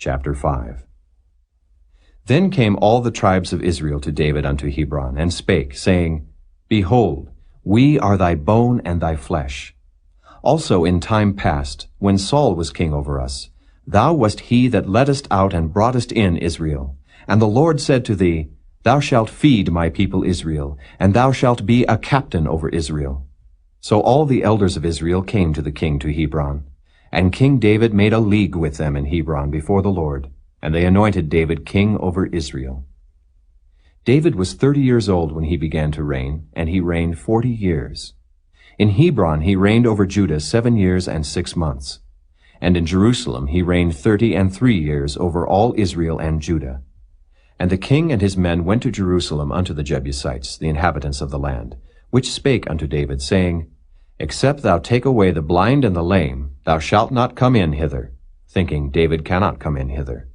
Chapter 5. Then came all the tribes of Israel to David unto Hebron, and spake, saying, Behold, we are thy bone and thy flesh. Also in time past, when Saul was king over us, thou wast he that leddest out and broughtest in Israel. And the Lord said to thee, Thou shalt feed my people Israel, and thou shalt be a captain over Israel. So all the elders of Israel came to the king to Hebron. And King David made a league with them in Hebron before the Lord, and they anointed David king over Israel. David was 30 years old when he began to reign, and he reigned 40 years. In Hebron he reigned over Judah 7 years and 6 months. And in Jerusalem he reigned 33 years over all Israel and Judah. And the king and his men went to Jerusalem unto the Jebusites, the inhabitants of the land, which spake unto David, saying, Except thou take away the blind and the lame, thou shalt not come in hither, thinking, David cannot come in hither.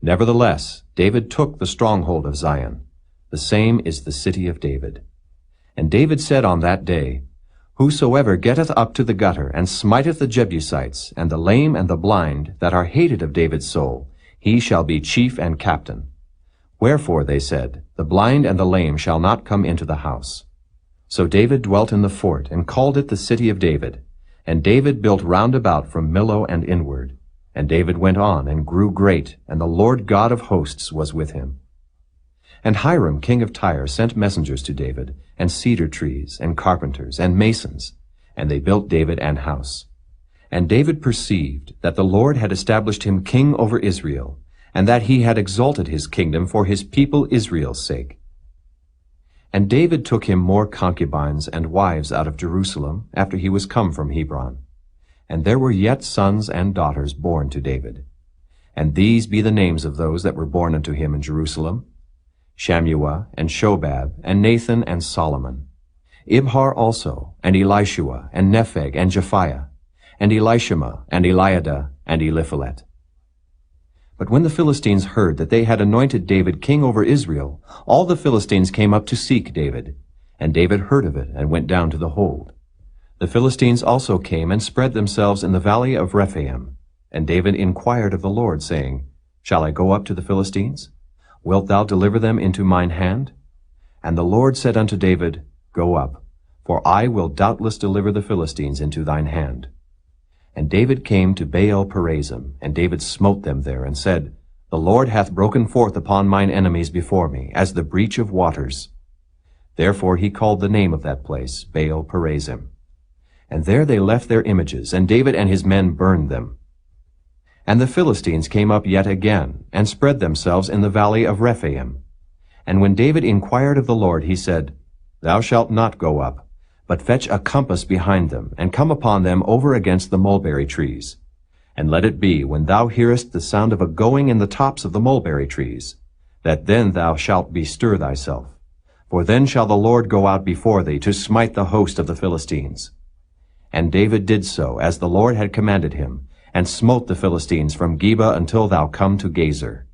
Nevertheless, David took the stronghold of Zion. The same is the city of David. And David said on that day, Whosoever getteth up to the gutter, and smiteth the Jebusites, and the lame and the blind, that are hated of David's soul, he shall be chief and captain. Wherefore, they said, The blind and the lame shall not come into the house. So David dwelt in the fort, and called it the city of David. And David built round about from Millo and inward. And David went on, and grew great, and the Lord God of hosts was with him. And Hiram king of Tyre sent messengers to David, and cedar trees, and carpenters, and masons, and they built David an house. And David perceived that the Lord had established him king over Israel, and that he had exalted his kingdom for his people Israel's sake. And David took him more concubines and wives out of Jerusalem, after he was come from Hebron. And there were yet sons and daughters born to David. And these be the names of those that were born unto him in Jerusalem: Shammua, and Shobab, and Nathan, and Solomon. Ibhar also, and Elishua, and Nepheg, and Japhiah, and Elishama, and Eliada, and Eliphalet. But when the Philistines heard that they had anointed David king over Israel, all the Philistines came up to seek David. And David heard of it, and went down to the hold. The Philistines also came and spread themselves in the valley of Rephaim. And David inquired of the Lord, saying, Shall I go up to the Philistines? Wilt thou deliver them into mine hand? And the Lord said unto David, Go up, for I will doubtless deliver the Philistines into thine hand. And David came to Baal-perazim, and David smote them there, and said, The Lord hath broken forth upon mine enemies before me, as the breach of waters. Therefore he called the name of that place Baal-perazim. And there they left their images, and David and his men burned them. And the Philistines came up yet again, and spread themselves in the valley of Rephaim. And when David inquired of the Lord, he said, Thou shalt not go up, but fetch a compass behind them, and come upon them over against the mulberry trees. And let it be, when thou hearest the sound of a going in the tops of the mulberry trees, that then thou shalt bestir thyself. For then shall the Lord go out before thee to smite the host of the Philistines. And David did so, as the Lord had commanded him, and smote the Philistines from Geba until thou come to Gazer.